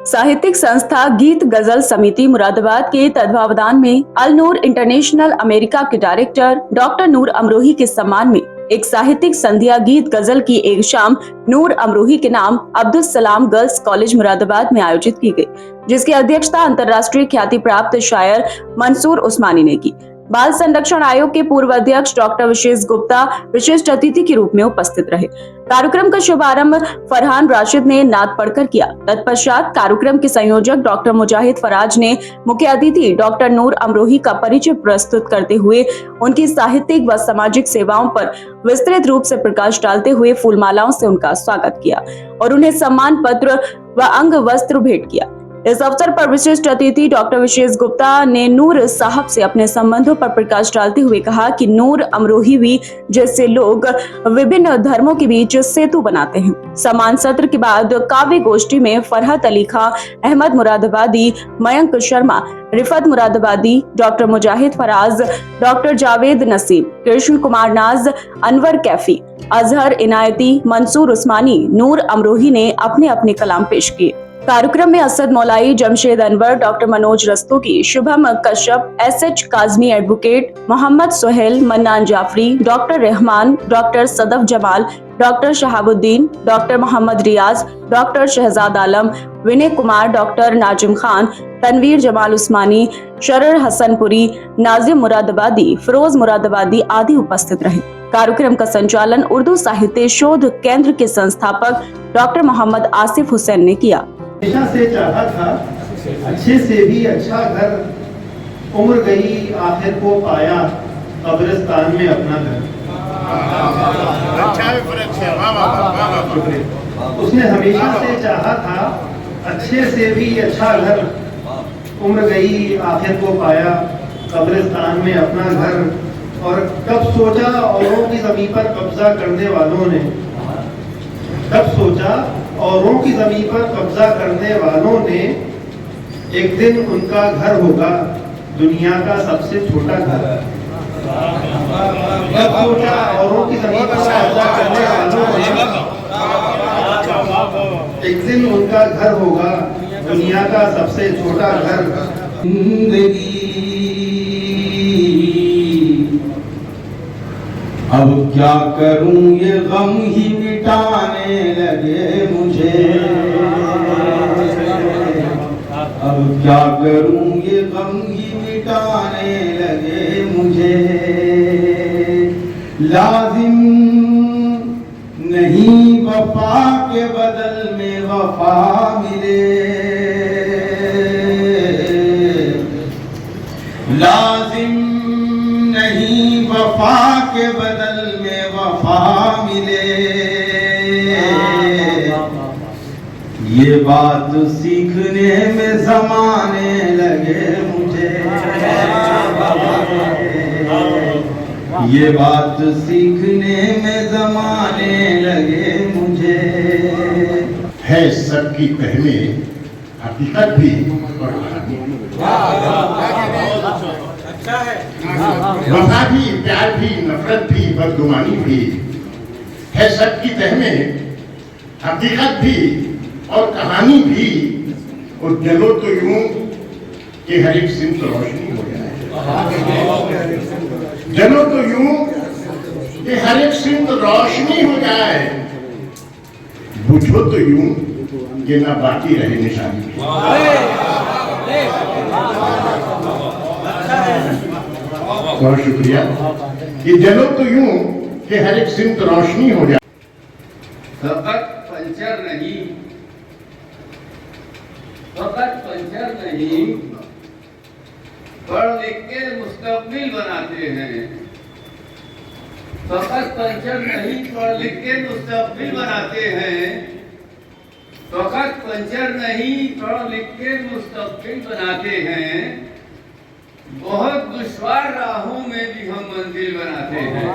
साहित्यिक संस्था गीत गजल समिति मुरादाबाद के तत्वावधान में अल नूर इंटरनेशनल अमेरिका के डायरेक्टर डॉक्टर नूर अमरोही के सम्मान में एक साहित्यिक संध्या गीत गजल की एक शाम नूर अमरोही के नाम अब्दुल सलाम गर्ल्स कॉलेज मुरादाबाद में आयोजित की गई, जिसकी अध्यक्षता अंतर्राष्ट्रीय ख्याति प्राप्त शायर मंसूर उस्मानी ने की। बाल संरक्षण आयोग के पूर्व अध्यक्ष डॉक्टर विशेष गुप्ता विशिष्ट अतिथि के रूप में उपस्थित रहे। कार्यक्रम का शुभारंभ फरहान राशिद ने नात पढ़कर किया। तत्पश्चात कार्यक्रम के संयोजक डॉक्टर मुजाहिद फराज ने मुख्य अतिथि डॉक्टर नूर अमरोही का परिचय प्रस्तुत करते हुए उनकी साहित्यिक व सामाजिक सेवाओं पर विस्तृत रूप से प्रकाश डालते हुए फूलमालाओं से उनका स्वागत किया और उन्हें सम्मान पत्र व अंग वस्त्र भेंट किया। इस अवसर पर विशिष्ट अतिथि डॉक्टर विशेष गुप्ता ने नूर साहब से अपने संबंधों पर प्रकाश डालते हुए कहा कि नूर अमरोही भी जैसे लोग विभिन्न धर्मों के बीच सेतु बनाते हैं। सम्मान सत्र के बाद काव्य गोष्ठी में फरहत अली खां, अहमद मुरादाबादी, मयंक शर्मा, रिफत मुरादाबादी, डॉक्टर मुजाहिद फराज, डॉक्टर जावेद नसीम, कृष्ण कुमार नाज, अनवर कैफी, अजहर इनायती, मंसूर उस्मानी, नूर अमरोही ने अपने अपने कलाम पेश किए। कार्यक्रम में Asad Maulai, Jamshed Anwar, doctor Manoj Rastogi, Shubham Kashyap, S H Kazmi advocate, Mohammad Sohail, Mannan Jafri, doctor Rahman, doctor Sadaf Jamal, doctor Shahabuddin, doctor Mohammad Riyaz, doctor Shahzad Alam, Vinay Kumar, doctor Nazim Khan, Tanveer Jamal Usmani, Sharar Hasanpuri, Nazim Moradabadi, Firoz Moradabadi आदि उपस्थित रहे। कार्यक्रम का संचालन उर्दू साहित्य शोध केंद्र के संस्थापक डॉक्टर मोहम्मद आसिफ हुसैन ने किया। हमेशा से चाहा था अच्छे से भी अच्छा घर, उम्र गई आखिर को पाया कब्रिस्तान में अपना घर। उसने हमेशा से चाहा था अच्छे से भी अच्छा घर, उम्र गई आखिर को पाया कब्रिस्तान में अपना घर। और कब सोचा औरों की ज़मीन पर कब्जा करने वालों ने, कब सोचा औरों की ज़मीन पर कब्जा करने वालों ने एक दिन उनका घर होगा दुनिया का सबसे छोटा घर। कब सोचा औरों की ज़मीन पर कब्जा करने वालों ने एक दिन उनका घर होगा दुनिया का सबसे छोटा घर। अब क्या करूं ये गम ही मिटाने लगे मुझे, अब क्या करूं ये गम ही मिटाने लगे मुझे। लाजिम नहीं वफा के बदल में वफा मिले, लाजिम नहीं वफा के बदल में वफा मिले। ये बात सीखने में ज़माने लगे मुझे, ये बात सीखने में ज़माने लगे मुझे। है सबकी तह में हकीकत भी और वफा भी, प्यार भी, नफरत भी, बदगुमानी भी है सबकी तह में हकीकत भी और कहानी भी। और जलो तो यूं कि हर एक सिमत रोशनी हो जाए, जलो तो यूं कि हर एक सिमत रोशनी हो जाए, बुझो तो यूं कि ना बाकी रहे निशानी। बहुत शुक्रिया। कि जलो तो यूं कि हर एक सिमत रोशनी हो जाए। फकत पंचर नहीं, फकत पंचर नहीं, पढ़ लिख के मुस्तकबिल बनाते हैं। फकत पंचर नहीं, पढ़ लिख के मुस्तकबिल बनाते हैं। फकत पंचर नहीं, पढ़ लिख के मुस्तकबिल बनाते हैं। बहुत दुश्वार राहों में भी हम मंजिल बनाते हैं,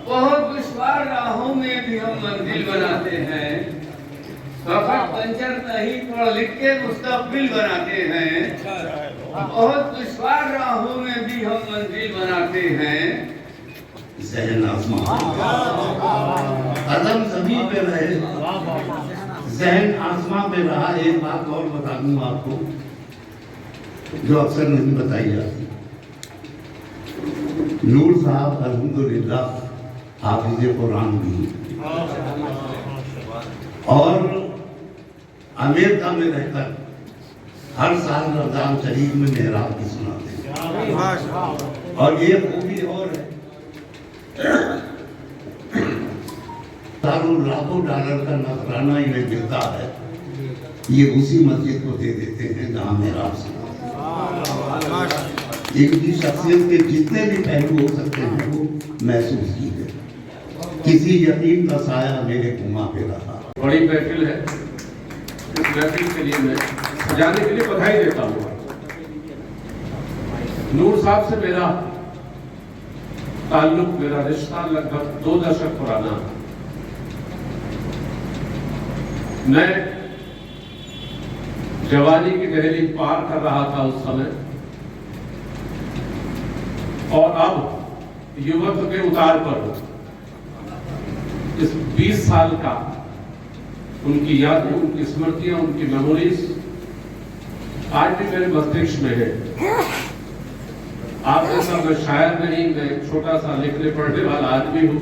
बहुत दुश्वार राहों में भी हम मंजिल बनाते हैं। फकत पंचर नहीं, पढ़ लिख के मुस्तकबिल बनाते हैं। बहुत दुश्वार राहों में भी हम मंजिल बनाते हैं। ज़हन आज़मा, कदम ज़मीन पे रहे, जहन आसमां में रहा। एक बात और बता दूं आपको जो अक्सर नहीं बताई जाती। नूर साहब अल्हम्दुलिल्लाह हाफिज़ कुरान भी और अमेरिका में रहकर हर साल रमजान शरीफ में मेहराब भी सुनाते हैं। और ये खूबी और है, लाखों डॉलर का नजराना इन्हें मिलता है, ये उसी मस्जिद को दे देते हैं जहाँ मेहराब सुनाते हैं। इनकी शख्सियत के जितने भी पहलू हो सकते हैं वो महसूस की है। किसी यकीन का साया मेरे घुमा पे रहा। बड़ी महफिल है, इस महफिल के लिए मैं सजाने के लिए बधाई देता हूँ। नूर साहब से मेरा ताल्लुक, मेरा रिश्ता लगभग 2 दशक पुराना है। मैं जवानी की दहलीज पार कर रहा था उस समय, और अब युवक के उतार पर हूं। इस 20 साल का उनकी यादें, उनकी स्मृतियां, उनकी मेमोरीज आज भी मेरे मस्तिष्क में है। आप जैसा मैं शायर नहीं, मैं एक छोटा सा लिखने पढ़ने वाला आदमी हूँ,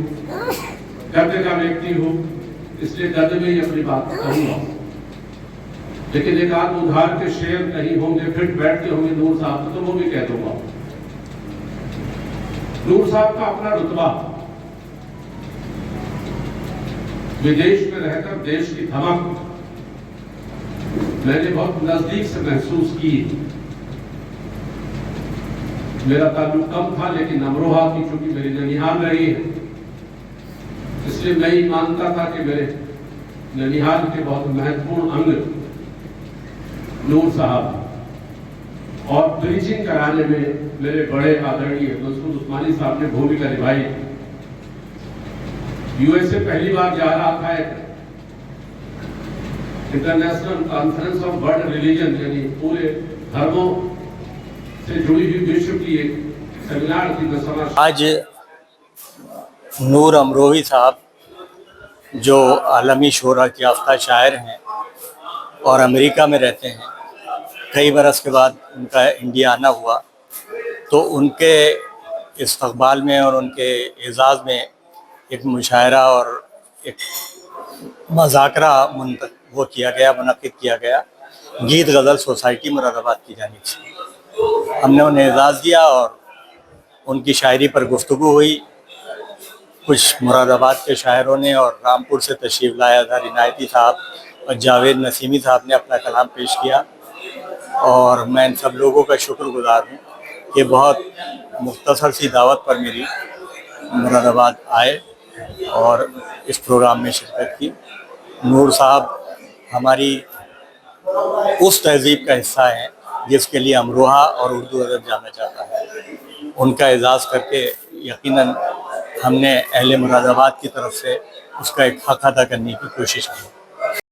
गद्य का व्यक्ति हूँ, इसलिए गद्य में ही अपनी बात कहूंगा। लेकिन एक आध उधार के शेर कहीं होंगे, फिट बैठते होंगे नूर साहब तो वो भी कह दूंगा। नूर साहब का अपना रुतबा, विदेश में रहकर देश की धमक मैंने बहुत नजदीक से महसूस की। मेरा ताल्लुक कम था, लेकिन अमरोहा की चूंकि मेरी ननिहाल रही है, इसलिए मैं ही मानता था कि मेरे ननिहाल के बहुत महत्वपूर्ण अंग नूर साहब, और ब्रीचिंग कराने में मेरे बड़े आदरणीय मसूद उस्मानी साहब ने भूमिका निभाई। यूएसए पहली बार जा रहा था एक international conference of world religion, यानी पूरे धर्मों से जुड़ी हुई विश्व की एक सेमिनार थी। मैं समझ आज नूर अमरोही साहब जो आलमी शोहरत याफ्ता शायर हैं और अमेरिका में रहते हैं, कई बरस के बाद उनका इंडिया आना हुआ, तो उनके इस्तकबाल में और उनके एजाज़ में एक मुशायरा और एक मज़ाकरा वो किया गया, मुनक़िद किया गया गीत गज़ल सोसाइटी मुरादाबाद की जानिब से। हमने उन्हें एजाज़ दिया और उनकी शायरी पर गुफ्तगू हुई। कुछ मुरादाबाद के शायरों ने और रामपुर से तशरीफ़ लाया था इनायती साहब और जावेद नसीमी साहब ने अपना कलाम पेश किया, और मैं इन सब लोगों का शुक्रगुज़ार हूँ कि बहुत मुख्तसर सी दावत पर मेरी मुरादाबाद आए और इस प्रोग्राम में शिरकत की। नूर साहब हमारी उस तहज़ीब का हिस्सा हैं जिसके लिए अमरोहा और उर्दू अदब जाना चाहता है। उनका एजाज़ करके यकीनन हमने अहले मुरादाबाद की तरफ से उसका एक हक़ अदा करने की कोशिश की।